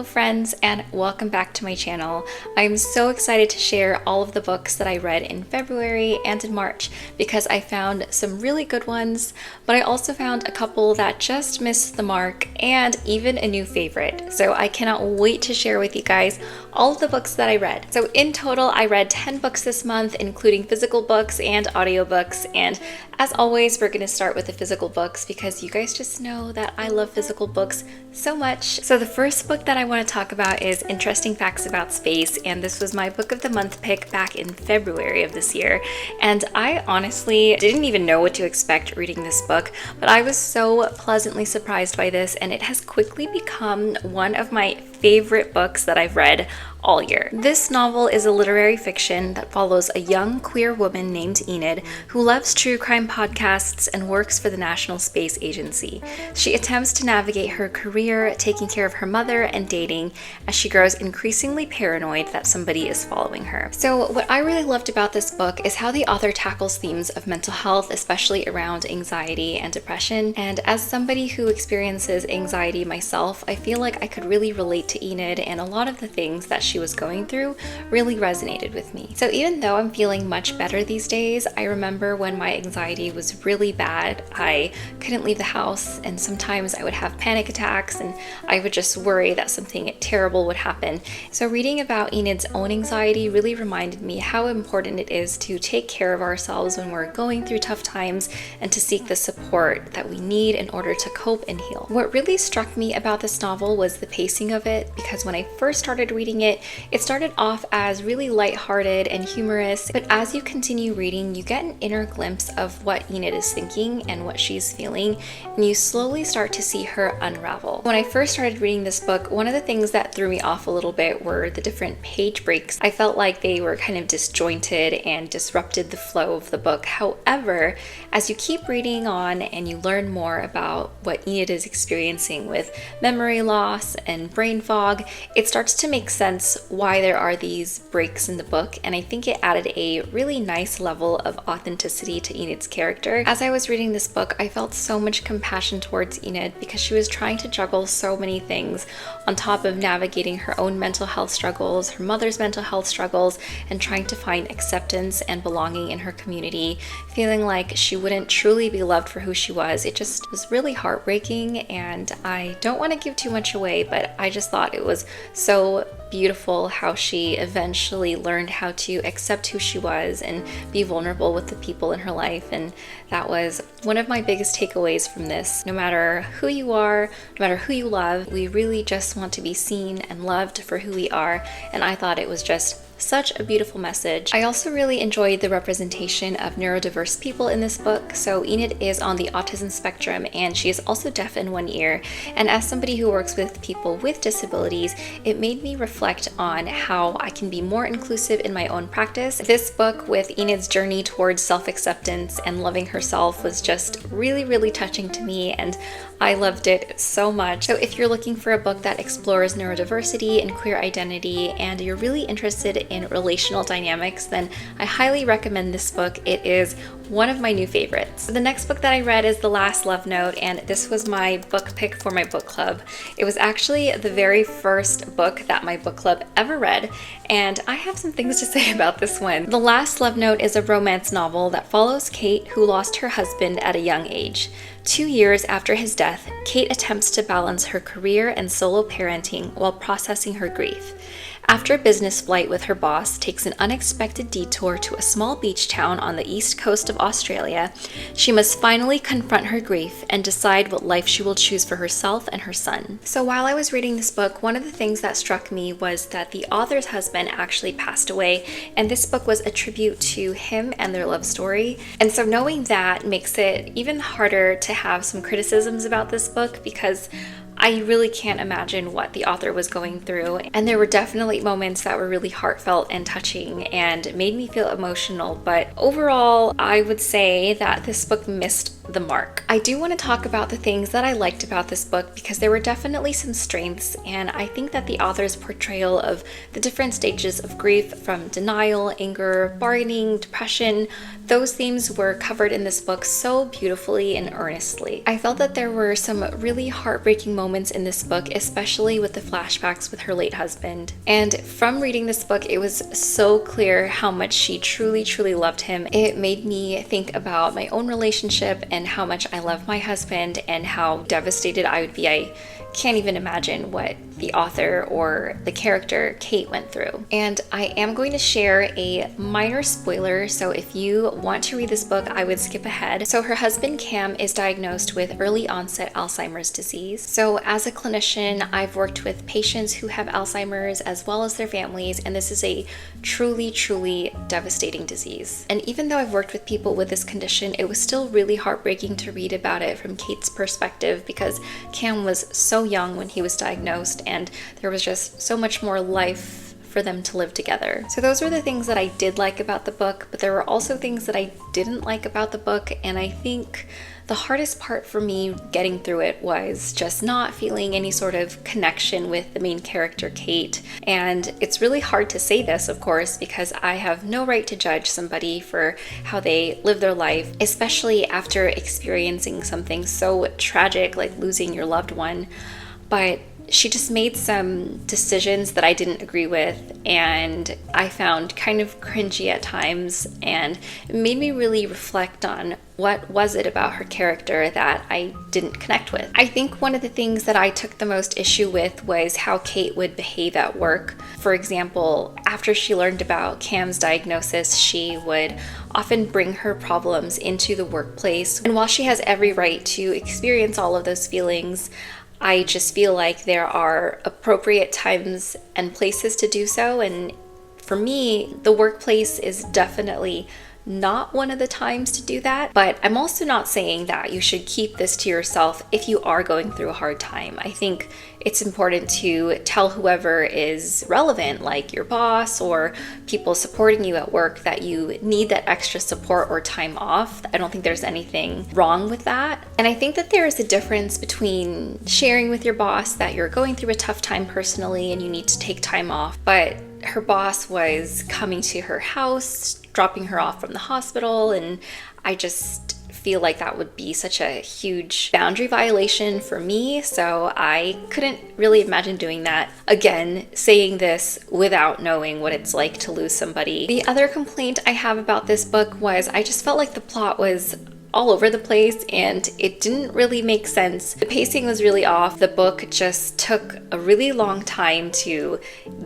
Hello friends, and welcome back to my channel. I'm so excited to share all of the books that I read in February and in March because I found some really good ones, but I also found a couple that just missed the mark and even a new favorite. So I cannot wait to share with you guys all of the books that I read. So in total, I read 10 books this month, including physical books and audiobooks. And as always, we're going to start with the physical books because you guys just know that I love physical books so much. So the first book that I want to talk about is Interesting Facts About Space, and this was my book of the month pick back in February of this year. And I honestly didn't even know what to expect reading this book, but I was so pleasantly surprised by this, and it has quickly become one of my favorite books that I've read all year. This novel is a literary fiction that follows a young queer woman named Enid who loves true crime podcasts and works for the National Space Agency. She attempts to navigate her career, taking care of her mother and dating as she grows increasingly paranoid that somebody is following her. So what I really loved about this book is how the author tackles themes of mental health, especially around anxiety and depression. And as somebody who experiences anxiety myself, I feel like I could really relate to Enid, and a lot of the things that she was going through really resonated with me. So even though I'm feeling much better these days, I remember when my anxiety was really bad, I couldn't leave the house, and sometimes I would have panic attacks and I would just worry that something terrible would happen. So reading about Enid's own anxiety really reminded me how important it is to take care of ourselves when we're going through tough times and to seek the support that we need in order to cope and heal. What really struck me about this novel was the pacing of it, because when I first started reading it, it started off as really lighthearted and humorous, but as you continue reading, you get an inner glimpse of what Enid is thinking and what she's feeling, and you slowly start to see her unravel. When I first started reading this book, one of the things that threw me off a little bit were the different page breaks. I felt like they were kind of disjointed and disrupted the flow of the book. However, as you keep reading on and you learn more about what Enid is experiencing with memory loss and brain fog, it starts to make sense why there are these breaks in the book, and I think it added a really nice level of authenticity to Enid's character. As I was reading this book, I felt so much compassion towards Enid because she was trying to juggle so many things on top of navigating her own mental health struggles, her mother's mental health struggles, and trying to find acceptance and belonging in her community, feeling like she wouldn't truly be loved for who she was. It just was really heartbreaking, and I don't want to give too much away, but I just thought it was so beautiful how she eventually learned how to accept who she was and be vulnerable with the people in her life. And that was one of my biggest takeaways from this. No matter who you are, no matter who you love, we really just want to be seen and loved for who we are. And I thought it was just such a beautiful message. I also really enjoyed the representation of neurodiverse people in this book. So Enid is on the autism spectrum, and she is also deaf in one ear. And as somebody who works with people with disabilities, it made me reflect on how I can be more inclusive in my own practice. This book, with Enid's journey towards self-acceptance and loving herself, was just really, really touching to me, and I loved it so much. So if you're looking for a book that explores neurodiversity and queer identity, and you're really interested in relational dynamics, then I highly recommend this book. It is one of my new favorites. The next book that I read is The Last Love Note, and this was my book pick for my book club. It was actually the very first book that my book club ever read, and I have some things to say about this one. The Last Love Note is a romance novel that follows Kate, who lost her husband at a young age. 2 years after his death, Kate attempts to balance her career and solo parenting while processing her grief. After a business flight with her boss takes an unexpected detour to a small beach town on the east coast of Australia, she must finally confront her grief and decide what life she will choose for herself and her son. So while I was reading this book, one of the things that struck me was that the author's husband actually passed away, and this book was a tribute to him and their love story. And so knowing that makes it even harder to have some criticisms about this book, because I really can't imagine what the author was going through, and there were definitely moments that were really heartfelt and touching and made me feel emotional. But overall, I would say that this book missed the mark. I do want to talk about the things that I liked about this book because there were definitely some strengths, and I think that the author's portrayal of the different stages of grief, from denial, anger, bargaining, depression, those themes were covered in this book so beautifully and earnestly. I felt that there were some really heartbreaking moments in this book, especially with the flashbacks with her late husband. And from reading this book, it was so clear how much she truly, truly loved him. It made me think about my own relationship and how much I love my husband and how devastated I would be. I can't even imagine what the author or the character Kate went through. And I am going to share a minor spoiler, so if you want to read this book, I would skip ahead. So her husband Cam is diagnosed with early onset Alzheimer's disease. So as a clinician, I've worked with patients who have Alzheimer's as well as their families, and this is a truly, truly devastating disease. And even though I've worked with people with this condition, it was still really heartbreaking to read about it from Kate's perspective because Cam was so young when he was diagnosed, and there was just so much more life for them to live together. So those were the things that I did like about the book, but there were also things that I didn't like about the book, and I think the hardest part for me getting through it was just not feeling any sort of connection with the main character, Kate. And it's really hard to say this, of course, because I have no right to judge somebody for how they live their life, especially after experiencing something so tragic like losing your loved one. But she just made some decisions that I didn't agree with, and I found kind of cringy at times, and it made me really reflect on what was it about her character that I didn't connect with. I think one of the things that I took the most issue with was how Kate would behave at work. For example, after she learned about Cam's diagnosis, she would often bring her problems into the workplace. And while she has every right to experience all of those feelings, I just feel like there are appropriate times and places to do so. And for me, the workplace is definitely not one of the times to do that. But I'm also not saying that you should keep this to yourself if you are going through a hard time. I think it's important to tell whoever is relevant, like your boss or people supporting you at work, that you need that extra support or time off. I don't think there's anything wrong with that. And I think that there is a difference between sharing with your boss that you're going through a tough time personally and you need to take time off, but her boss was coming to her house, dropping her off from the hospital, and I just feel like that would be such a huge boundary violation for me, so I couldn't really imagine doing that. Again, saying this without knowing what it's like to lose somebody. The other complaint I have about this book was I just felt like the plot was all over the place and it didn't really make sense. The pacing was really off. The book just took a really long time to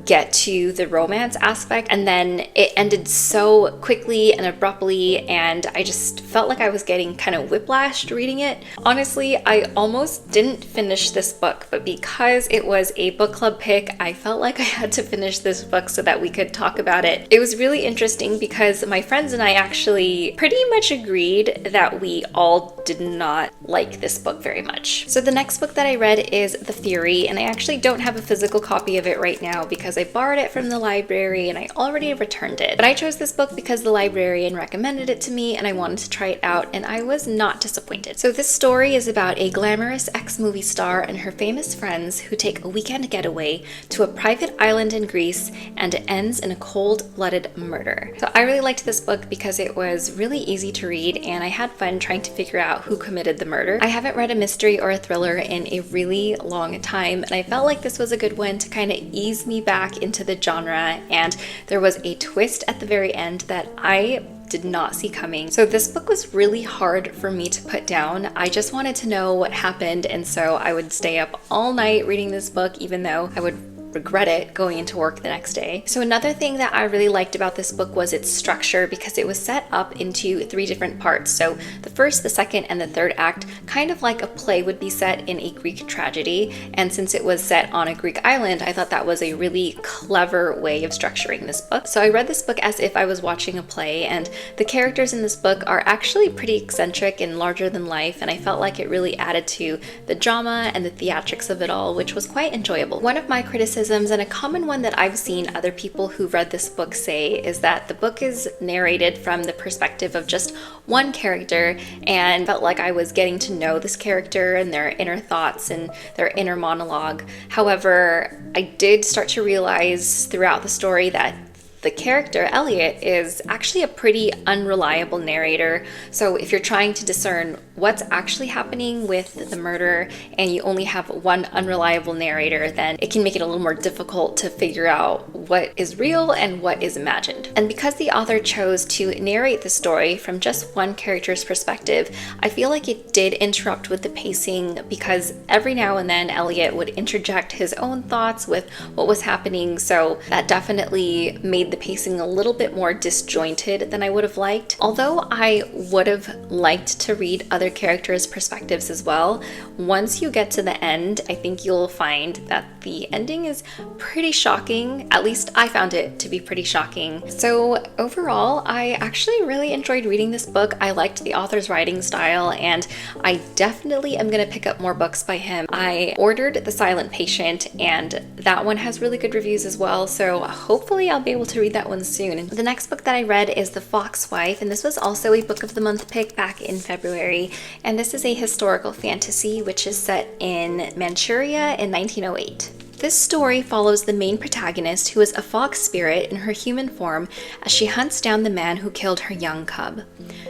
get to the romance aspect, and then it ended so quickly and abruptly, and I just felt like I was getting kind of whiplashed reading it. Honestly, I almost didn't finish this book, but because it was a book club pick, I felt like I had to finish this book so that we could talk about it. It was really interesting because my friends and I actually pretty much agreed that we all did not like this book very much. So the next book that I read is The Fury, and I actually don't have a physical copy of it right now because I borrowed it from the library and I already returned it. But I chose this book because the librarian recommended it to me and I wanted to try it out, and I was not disappointed. So this story is about a glamorous ex-movie star and her famous friends who take a weekend getaway to a private island in Greece, and it ends in a cold-blooded murder. So I really liked this book because it was really easy to read and I had fun trying to figure out who committed the murder. I haven't read a mystery or a thriller in a really long time, and I felt like this was a good one to kind of ease me back into the genre, and there was a twist at the very end that I did not see coming. So this book was really hard for me to put down. I just wanted to know what happened, and so I would stay up all night reading this book, even though I would regret it going into work the next day. So another thing that I really liked about this book was its structure, because it was set up into 3 different parts. So the first, the second, and the third act, kind of like a play would be set in a Greek tragedy. And since it was set on a Greek island, I thought that was a really clever way of structuring this book. So I read this book as if I was watching a play, and the characters in this book are actually pretty eccentric and larger than life, and I felt like it really added to the drama and the theatrics of it all, which was quite enjoyable. One of my criticisms criticisms, and a common one that I've seen other people who read this book say is that the book is narrated from the perspective of just one character, and felt like I was getting to know this character and their inner thoughts and their inner monologue. However, I did start to realize throughout the story that the character, Elliot, is actually a pretty unreliable narrator. So if you're trying to discern what's actually happening with the murder and you only have one unreliable narrator, then it can make it a little more difficult to figure out what is real and what is imagined. And because the author chose to narrate the story from just one character's perspective, I feel like it did interrupt with the pacing, because every now and then Elliot would interject his own thoughts with what was happening, so that definitely made the pacing a little bit more disjointed than I would have liked. Although I would have liked to read other characters' perspectives as well, once you get to the end, I think you'll find that the ending is pretty shocking. At least I found it to be pretty shocking. So overall, I actually really enjoyed reading this book. I liked the author's writing style, and I definitely am going to pick up more books by him. I ordered The Silent Patient, and that one has really good reviews as well, so hopefully I'll be able to read that one soon. The next book that I read is The Fox Wife, and this was also a Book of the Month pick back in February, and this is a historical fantasy which is set in Manchuria in 1908. This story follows the main protagonist, who is a fox spirit in her human form, as she hunts down the man who killed her young cub.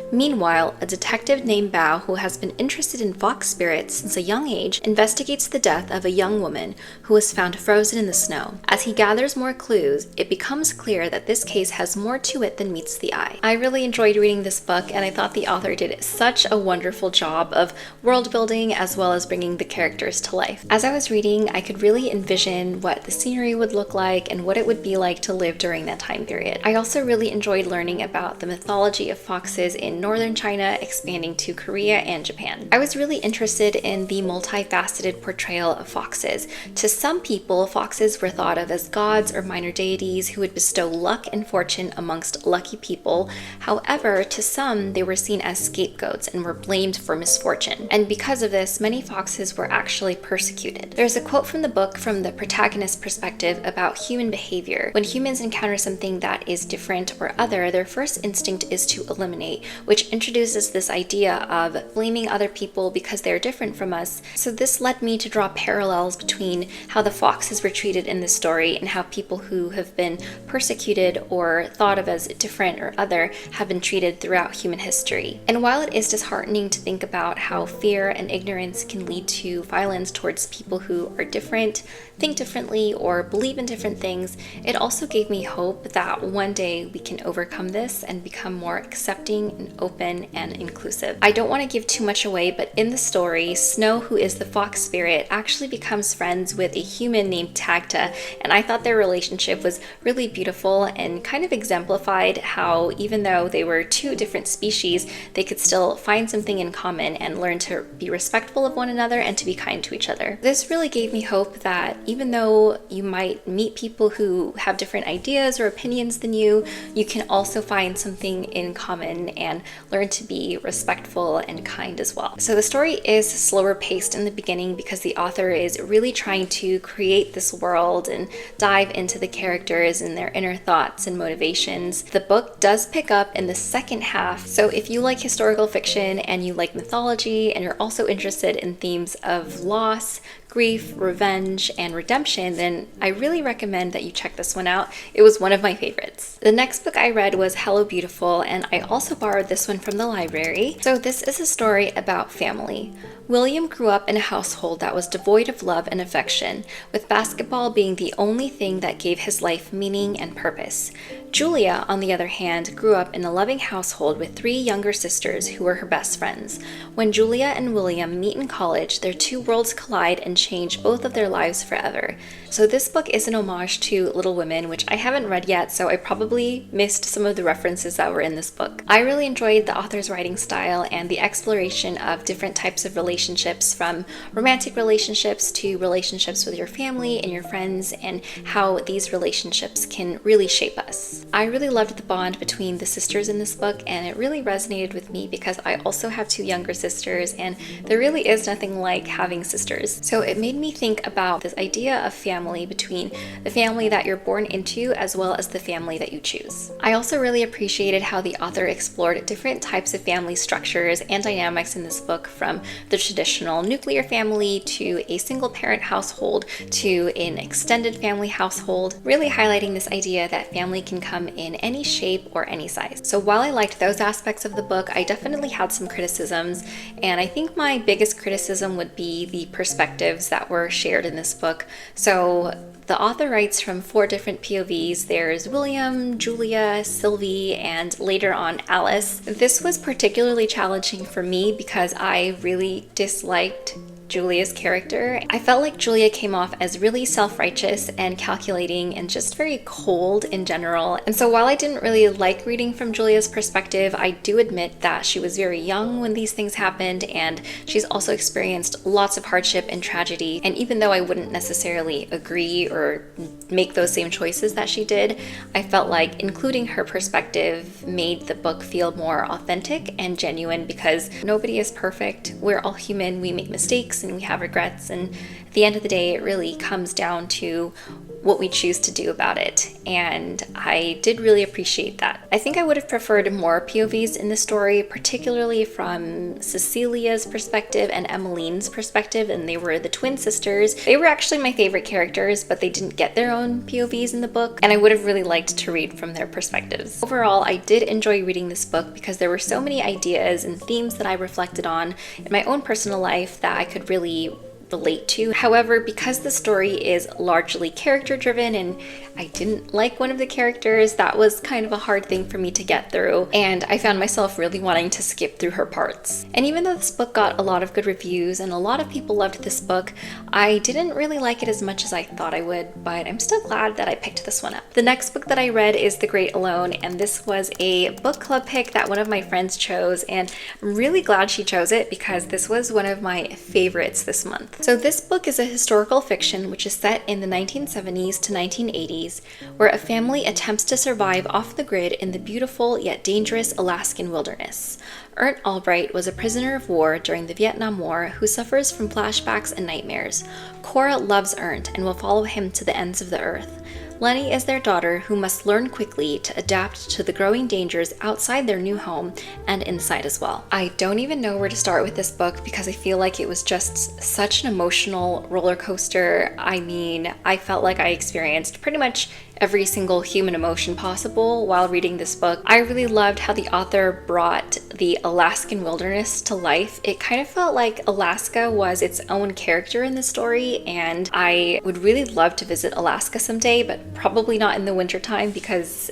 Meanwhile, a detective named Bao, who has been interested in fox spirits since a young age, investigates the death of a young woman who was found frozen in the snow. As he gathers more clues, it becomes clear that this case has more to it than meets the eye. I really enjoyed reading this book, and I thought the author did such a wonderful job of world building as well as bringing the characters to life. As I was reading, I could really envision what the scenery would look like and what it would be like to live during that time period. I also really enjoyed learning about the mythology of foxes in northern China, expanding to Korea and Japan. I was really interested in the multifaceted portrayal of foxes. To some people, foxes were thought of as gods or minor deities who would bestow luck and fortune amongst lucky people. However, to some, they were seen as scapegoats and were blamed for misfortune. And because of this, many foxes were actually persecuted. There's a quote from the book from the protagonist's perspective about human behavior. When humans encounter something that is different or other, their first instinct is to eliminate, which introduces this idea of blaming other people because they're different from us. So this led me to draw parallels between how the foxes were treated in this story and how people who have been persecuted or thought of as different or other have been treated throughout human history. And while it is disheartening to think about how fear and ignorance can lead to violence towards people who are different, think differently, or believe in different things, it also gave me hope that one day we can overcome this and become more accepting and open and inclusive. I don't want to give too much away, but in the story, Snow, who is the fox spirit, actually becomes friends with a human named Tagta, and I thought their relationship was really beautiful and kind of exemplified how even though they were two different species, they could still find something in common and learn to be respectful of one another and to be kind to each other. This really gave me hope that even though you might meet people who have different ideas or opinions than you can also find something in common and learn to be respectful and kind as well. So the story is slower paced in the beginning because the author is really trying to create this world and dive into the characters and their inner thoughts and motivations. The book does pick up in the second half, so if you like historical fiction and you like mythology and you're also interested in themes of loss, grief, revenge, and redemption, then I really recommend that you check this one out. It was one of my favorites. The next book I read was Hello Beautiful, and I also borrowed this one from the library. So this is a story about family. William grew up in a household that was devoid of love and affection, with basketball being the only thing that gave his life meaning and purpose. Julia, on the other hand, grew up in a loving household with 3 younger sisters who were her best friends. When Julia and William meet in college, their two worlds collide and change both of their lives forever. So this book is an homage to Little Women, which I haven't read yet, so I probably missed some of the references that were in this book. I really enjoyed the author's writing style and the exploration of different types of relationships, from romantic relationships to relationships with your family and your friends, and how these relationships can really shape us. relationships. I really loved the bond between the sisters in this book, and it really resonated with me because I also have two younger sisters, and there really is nothing like having sisters. So it made me think about this idea of family between the family that you're born into as well as the family that you choose. I also really appreciated how the author explored different types of family structures and dynamics in this book, from the traditional nuclear family to a single parent household to an extended family household, really highlighting this idea that family can come in any shape or any size. So while I liked those aspects of the book, I definitely had some criticisms, and I think my biggest criticism would be the perspectives that were shared in this book. So the author writes from 4 different POVs. There's William, Julia, Sylvie, and later on Alice. This was particularly challenging for me because I really disliked Julia's character. I felt like Julia came off as really self-righteous and calculating and just very cold in general. And so while I didn't really like reading from Julia's perspective, I do admit that she was very young when these things happened, and she's also experienced lots of hardship and tragedy. And even though I wouldn't necessarily agree or make those same choices that she did, I felt like including her perspective made the book feel more authentic and genuine, because nobody is perfect. We're all human, we make mistakes and we have regrets, and at the end of the day it really comes down to what we choose to do about it, and I did really appreciate that. I think I would have preferred more POVs in the story, particularly from Cecilia's perspective and Emmeline's perspective, and they were the twin sisters. They were actually my favorite characters, but they didn't get their own POVs in the book, and I would have really liked to read from their perspectives. Overall, I did enjoy reading this book because there were so many ideas and themes that I reflected on in my own personal life that I could really relate to. However, because the story is largely character driven and I didn't like one of the characters, that was kind of a hard thing for me to get through, and I found myself really wanting to skip through her parts. And even though this book got a lot of good reviews and a lot of people loved this book, I didn't really like it as much as I thought I would, but I'm still glad that I picked this one up. The next book that I read is The Great Alone, and this was a book club pick that one of my friends chose, and I'm really glad she chose it because this was one of my favorites this month. So this book is a historical fiction which is set in the 1970s to 1980s, where a family attempts to survive off the grid in the beautiful yet dangerous Alaskan wilderness. Ernst Albright was a prisoner of war during the Vietnam War who suffers from flashbacks and nightmares. Cora loves Ernst and will follow him to the ends of the earth. Lenny is their daughter who must learn quickly to adapt to the growing dangers outside their new home and inside as well. I don't even know where to start with this book because I feel like it was just such an emotional roller coaster. I mean, I felt like I experienced pretty much every single human emotion possible while reading this book. I really loved how the author brought the Alaskan wilderness to life. It kind of felt like Alaska was its own character in the story, and I would really love to visit Alaska someday, but probably not in the wintertime because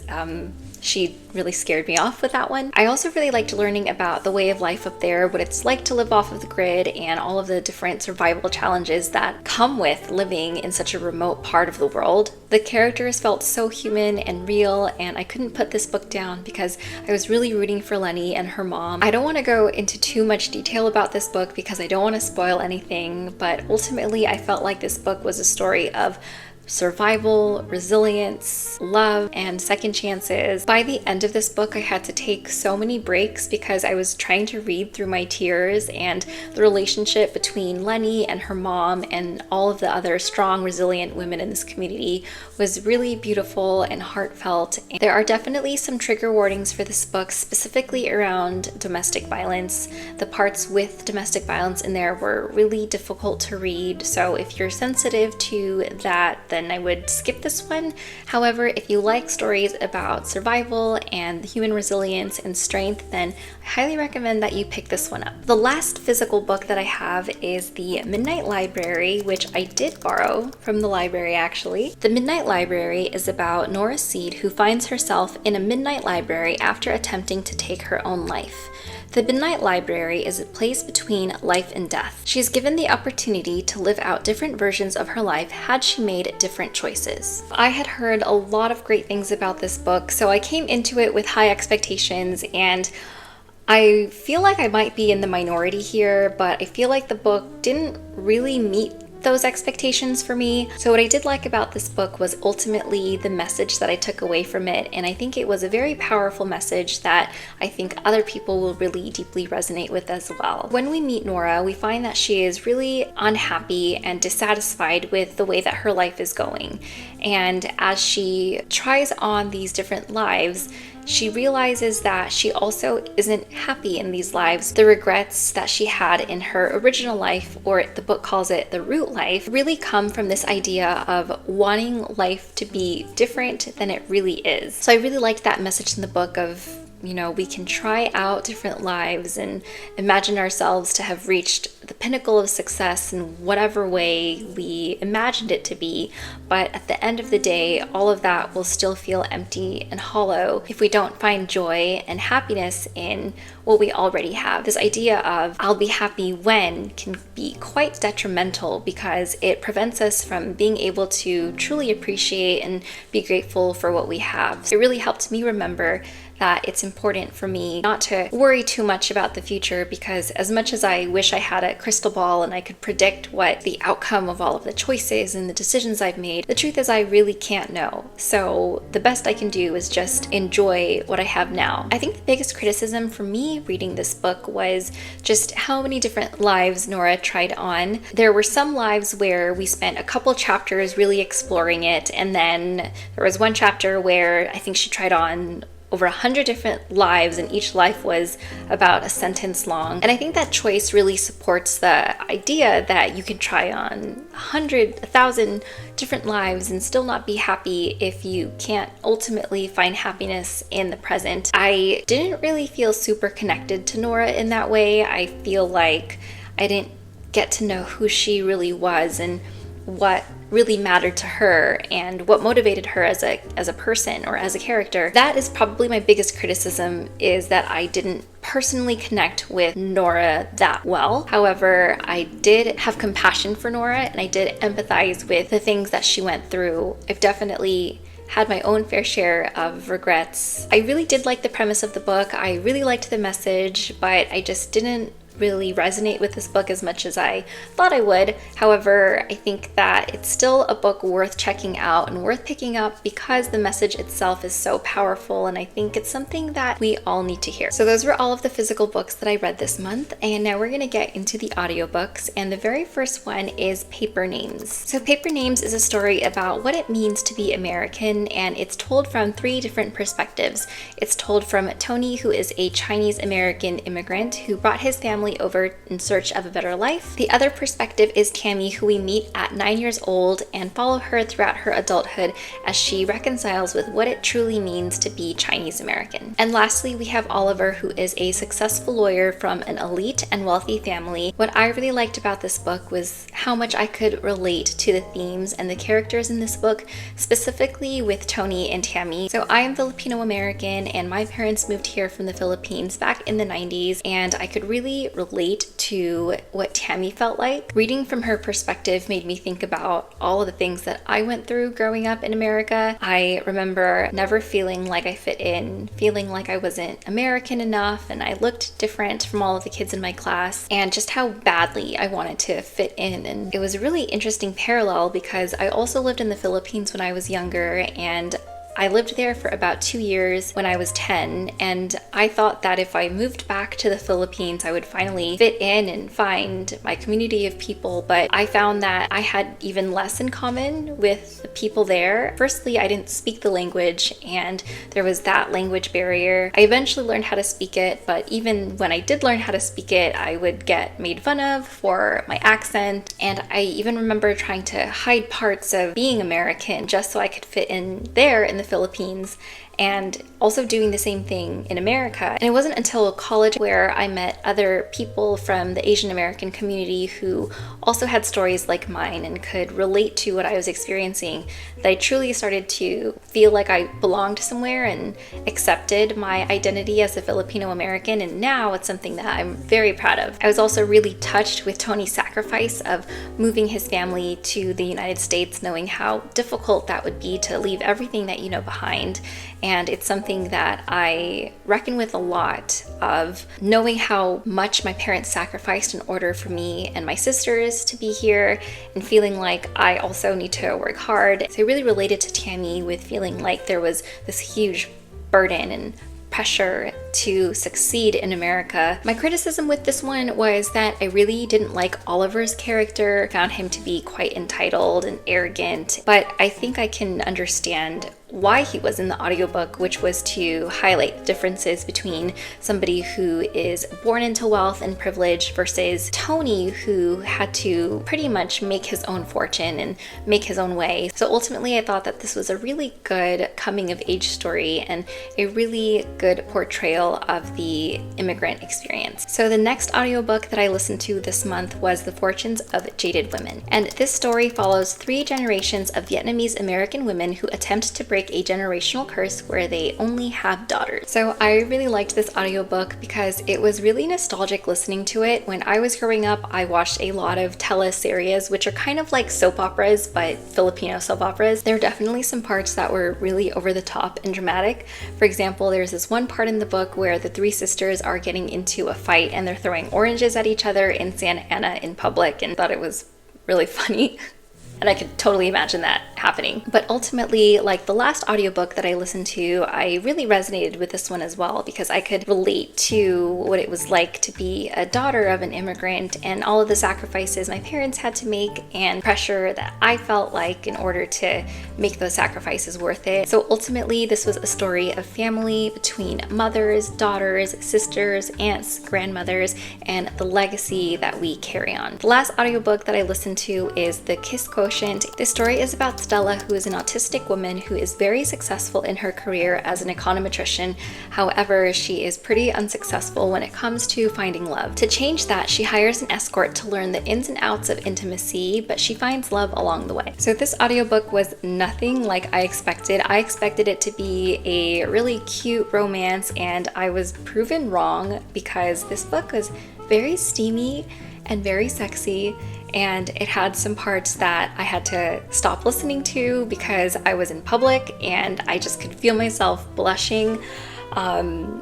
she really scared me off with that one. I also really liked learning about the way of life up there, what it's like to live off of the grid, and all of the different survival challenges that come with living in such a remote part of the world. The characters felt so human and real, and I couldn't put this book down because I was really rooting for Lenny and her mom. I don't want to go into too much detail about this book because I don't want to spoil anything, but ultimately I felt like this book was a story of survival, resilience, love, and second chances. By the end of this book, I had to take so many breaks because I was trying to read through my tears, and the relationship between Lenny and her mom and all of the other strong, resilient women in this community was really beautiful and heartfelt. There are definitely some trigger warnings for this book, specifically around domestic violence. The parts with domestic violence in there were really difficult to read, so if you're sensitive to that, then I would skip this one. However, if you like stories about survival and human resilience and strength, then I highly recommend that you pick this one up. The last physical book that I have is The Midnight Library, which I did borrow from the library actually. The Midnight Library is about Nora Seed, who finds herself in a midnight library after attempting to take her own life. The Midnight Library is a place between life and death. She is given the opportunity to live out different versions of her life had she made different choices. I had heard a lot of great things about this book, so I came into it with high expectations, and I feel like I might be in the minority here, but I feel like the book didn't really meet those expectations for me. So what I did like about this book was ultimately the message that I took away from it, and I think it was a very powerful message that I think other people will really deeply resonate with as well. When we meet Nora, we find that she is really unhappy and dissatisfied with the way that her life is going. And as she tries on these different lives, she realizes that she also isn't happy in these lives. The regrets that she had in her original life, or the book calls it the root life, really come from this idea of wanting life to be different than it really is. So I really liked that message in the book of, you know, we can try out different lives and imagine ourselves to have reached the pinnacle of success in whatever way we imagined it to be, but at the end of the day, all of that will still feel empty and hollow if we don't find joy and happiness in what we already have. This idea of I'll be happy when can be quite detrimental because it prevents us from being able to truly appreciate and be grateful for what we have. So it really helped me remember that it's important for me not to worry too much about the future, because as much as I wish I had a crystal ball and I could predict what the outcome of all of the choices and the decisions I've made, the truth is I really can't know. So the best I can do is just enjoy what I have now. I think the biggest criticism for me reading this book was just how many different lives Nora tried on. There were some lives where we spent a couple chapters really exploring it, and then there was one chapter where I think she tried on over 100 different lives, and each life was about a sentence long. And I think that choice really supports the idea that you can try on 100, 1,000 different lives and still not be happy if you can't ultimately find happiness in the present. I didn't really feel super connected to Nora in that way. I feel like I didn't get to know who she really was and what really mattered to her and what motivated her as a person or as a character. That is probably my biggest criticism, is that I didn't personally connect with Nora that well. However, I did have compassion for Nora and I did empathize with the things that she went through. I've definitely had my own fair share of regrets. I really did like the premise of the book. I really liked the message, but I just didn't really resonate with this book as much as I thought I would. However, I think that it's still a book worth checking out and worth picking up because the message itself is so powerful, and I think it's something that we all need to hear. So those were all of the physical books that I read this month, and now we're gonna get into the audiobooks, and the very first one is Paper Names. So Paper Names is a story about what it means to be American, and it's told from 3 different perspectives. It's told from Tony, who is a Chinese American immigrant who brought his family over in search of a better life. The other perspective is Tammy, who we meet at 9 years old and follow her throughout her adulthood as she reconciles with what it truly means to be Chinese American. And lastly, we have Oliver, who is a successful lawyer from an elite and wealthy family. What I really liked about this book was how much I could relate to the themes and the characters in this book, specifically with Tony and Tammy. So I am Filipino American and my parents moved here from the Philippines back in the 90s, and I could really relate to what Tammy felt like. Reading from her perspective made me think about all of the things that I went through growing up in America. I remember never feeling like I fit in, feeling like I wasn't American enough and I looked different from all of the kids in my class, and just how badly I wanted to fit in. And it was a really interesting parallel because I also lived in the Philippines when I was younger, and I lived there for about 2 years when I was 10, and I thought that if I moved back to the Philippines, I would finally fit in and find my community of people, but I found that I had even less in common with the people there. Firstly, I didn't speak the language, and there was that language barrier. I eventually learned how to speak it, but even when I did learn how to speak it, I would get made fun of for my accent, and I even remember trying to hide parts of being American just so I could fit in there in the Philippines, and also doing the same thing in America. And it wasn't until college where I met other people from the Asian American community who also had stories like mine and could relate to what I was experiencing that I truly started to feel like I belonged somewhere and accepted my identity as a Filipino American, and now it's something that I'm very proud of. I was also really touched with Tony's sacrifice of moving his family to the United States, knowing how difficult that would be to leave everything that you know behind. and it's something that I reckon with a lot, of knowing how much my parents sacrificed in order for me and my sisters to be here, and feeling like I also need to work hard. So I really related to Tammy with feeling like there was this huge burden and pressure to succeed in America. My criticism with this one was that I really didn't like Oliver's character, found him to be quite entitled and arrogant, but I think I can understand why he was in the audiobook, which was to highlight differences between somebody who is born into wealth and privilege versus Tony, who had to pretty much make his own fortune and make his own way. So ultimately, I thought that this was a really good coming of age story and a really good portrayal of the immigrant experience. So the next audiobook that I listened to this month was The Fortunes of Jaded Women. And this story follows 3 generations of Vietnamese American women who attempt to break a generational curse where they only have daughters. So I really liked this audiobook because it was really nostalgic listening to it. When I was growing up, I watched a lot of teleseries, which are kind of like soap operas, but Filipino soap operas. There are definitely some parts that were really over the top and dramatic. For example, there's this one part in the book where the 3 sisters are getting into a fight and they're throwing oranges at each other in Santa Ana in public, and thought it was really funny. And I could totally imagine that happening. But ultimately, like the last audiobook that I listened to, I really resonated with this one as well, because I could relate to what it was like to be a daughter of an immigrant and all of the sacrifices my parents had to make and pressure that I felt like in order to make those sacrifices worth it. So ultimately, this was a story of family between mothers, daughters, sisters, aunts, grandmothers, and the legacy that we carry on. The last audiobook that I listened to is The Kiss Quotient. This story is about Stella, who is an autistic woman who is very successful in her career as an econometrician. However, she is pretty unsuccessful when it comes to finding love. To change that, she hires an escort to learn the ins and outs of intimacy, but she finds love along the way. So this audiobook was nothing like I expected. I expected it to be a really cute romance, and I was proven wrong because this book was very steamy and very sexy, and it had some parts that I had to stop listening to because I was in public and I just could feel myself blushing.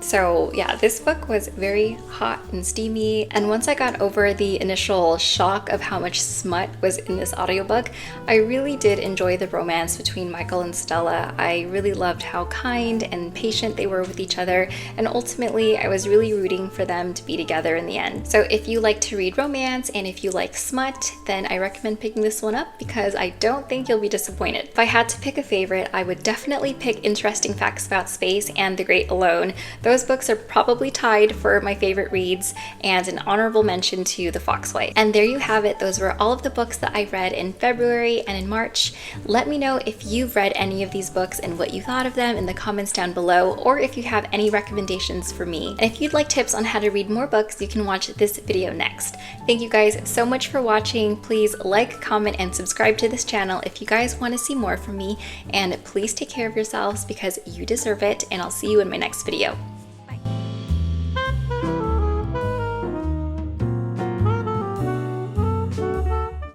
So yeah, this book was very hot and steamy, and once I got over the initial shock of how much smut was in this audiobook, I really did enjoy the romance between Michael and Stella. I really loved how kind and patient they were with each other, and ultimately I was really rooting for them to be together in the end. So if you like to read romance and if you like smut, then I recommend picking this one up because I don't think you'll be disappointed. If I had to pick a favorite, I would definitely pick Interesting Facts About Space and The Great Alone. Those books are probably tied for my favorite reads, and an honorable mention to The Foxwife. And there you have it. Those were all of the books that I read in February and in March. Let me know if you've read any of these books and what you thought of them in the comments down below, or if you have any recommendations for me. And if you'd like tips on how to read more books, you can watch this video next. Thank you guys so much for watching. Please like, comment, and subscribe to this channel if you guys want to see more from me. And please take care of yourselves because you deserve it, and I'll see you in my next video.